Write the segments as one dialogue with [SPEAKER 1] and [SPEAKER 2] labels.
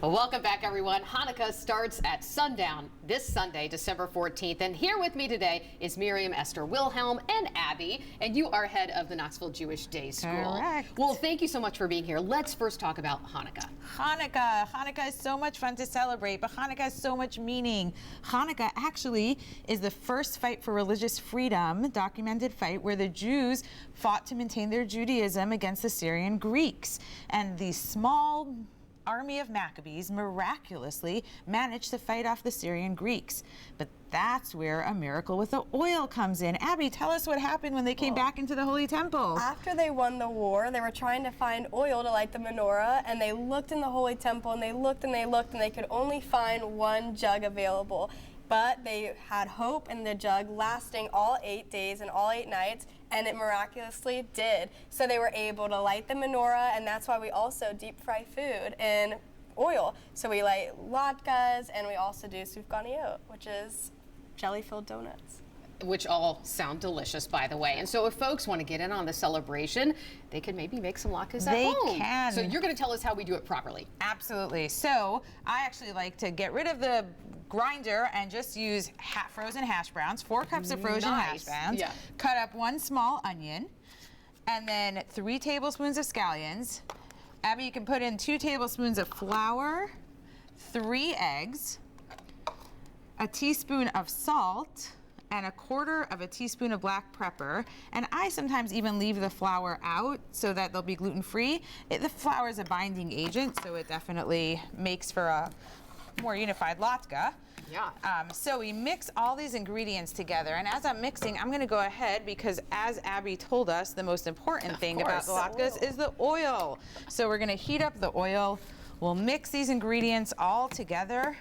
[SPEAKER 1] Well, welcome back, everyone. Hanukkah starts at sundown this Sunday, December 14th. And here with me today is Miriam, Esther, Wilhelm, and Abby. And you are head of the Knoxville Jewish Day School.
[SPEAKER 2] Correct.
[SPEAKER 1] Well, thank you so much for being here. Let's first talk about Hanukkah.
[SPEAKER 2] Hanukkah is so much fun to celebrate, but Hanukkah has so much meaning. Hanukkah actually is the first fight for religious freedom, documented fight, where the Jews fought to maintain their Judaism against the Syrian Greeks. And the small army of Maccabees miraculously managed to fight off the Syrian Greeks. But that's where a miracle with the oil comes in. Abby, tell us what happened when they came back into the Holy Temple.
[SPEAKER 3] After they won the war, they were trying to find oil to light the menorah, and they looked in the Holy Temple, and they looked and they looked, and they could only find one jug available. But they had hope in the jug lasting all 8 days and all 8 nights, and it miraculously did. So they were able to light the menorah, and that's why we also deep fry food in oil. So we light latkes, and we also do sufganiyot, which is jelly-filled donuts.
[SPEAKER 1] Which all sound delicious, by the way. And so if folks want to get in on the celebration, they could maybe make some latkes at home.
[SPEAKER 2] They can.
[SPEAKER 1] So you're going to tell us how we do it properly.
[SPEAKER 2] Absolutely. So I actually like to get rid of the grinder and just use frozen hash browns, 4 cups of frozen hash browns.
[SPEAKER 1] Yeah.
[SPEAKER 2] Cut up 1 small onion, and then 3 tablespoons of scallions. Abby, you can put in 2 tablespoons of flour, 3 eggs, a teaspoon of salt, and 1/4 teaspoon of black pepper. And I sometimes even leave the flour out so that they'll be gluten-free. The flour is a binding agent, so it definitely makes for a more unified latke.
[SPEAKER 1] Yeah.
[SPEAKER 2] So we mix all these ingredients together, and as I'm mixing, I'm going to go ahead because, as Abby told us, the most important thing about the latkes is the oil. So we're going to heat up the oil. We'll mix these ingredients all together,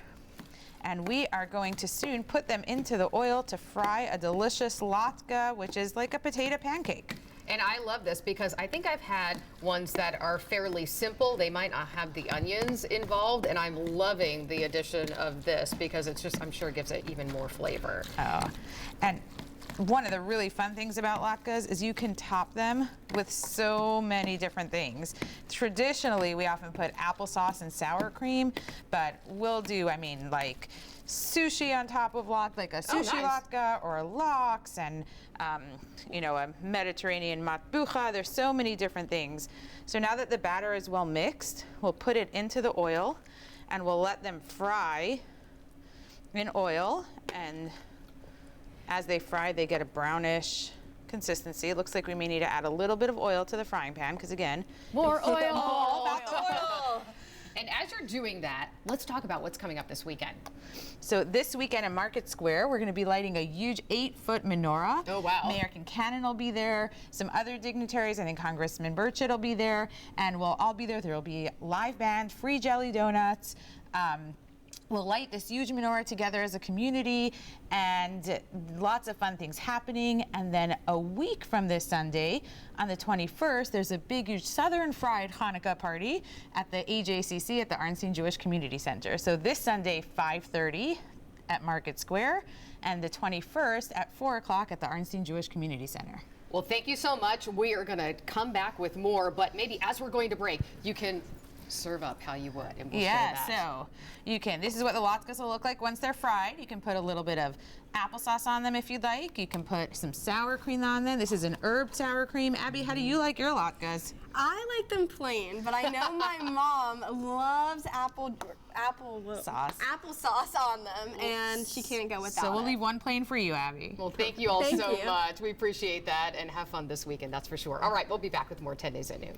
[SPEAKER 2] and we are going to soon put them into the oil to fry a delicious latke, which is like a potato pancake.
[SPEAKER 1] And I love this because I think I've had ones that are fairly simple. They might not have the onions involved, and I'm loving the addition of this because it's just, I'm sure, gives it even more flavor.
[SPEAKER 2] And one of the really fun things about latkes is you can top them with so many different things. Traditionally, we often put applesauce and sour cream, but we'll do, like sushi on top of like a sushi latke, or lox, and a Mediterranean matbucha. There's so many different things. So now that the batter is well mixed, we'll put it into the oil, and we'll let them fry in oil. And as they fry, they get a brownish consistency. It looks like we may need to add a little bit of oil to the frying pan because, again,
[SPEAKER 1] more oil.
[SPEAKER 2] All about the oil.
[SPEAKER 1] And as you're doing that, let's talk about what's coming up this weekend.
[SPEAKER 2] So this weekend in Market Square, we're going to be lighting a huge 8-foot menorah.
[SPEAKER 1] Oh, wow.
[SPEAKER 2] Mayor Kincannon will be there. Some other dignitaries, I think Congressman Burchett will be there. And we'll all be there. There will be live band, free jelly donuts. We'll light this huge menorah together as a community, and lots of fun things happening. And then a week from this Sunday, on the 21st, there's a big, huge Southern Fried Hanukkah party at the AJCC at the Arnstein Jewish Community Center. So this Sunday, 5:30 at Market Square, and the 21st at 4 o'clock at the Arnstein Jewish Community Center.
[SPEAKER 1] Well, thank you so much. We are going to come back with more, but maybe as we're going to break, you can serve up how you would, and we'll share that.
[SPEAKER 2] So you can, this is what the latkes will look like once they're fried. You can put a little bit of applesauce on them if you'd like. You can put some sour cream on them. This is an herb sour cream. Abby, how do you like your latkes?
[SPEAKER 3] I like them plain, but I know my mom loves applesauce on them, and she can't go without it.
[SPEAKER 2] So we'll leave one plain for you, Abby.
[SPEAKER 1] Well, thank you all
[SPEAKER 3] Thank
[SPEAKER 1] so
[SPEAKER 3] you.
[SPEAKER 1] much. We appreciate that, and have fun this weekend, that's for sure. All right, we'll be back with more 10 Days at Noon.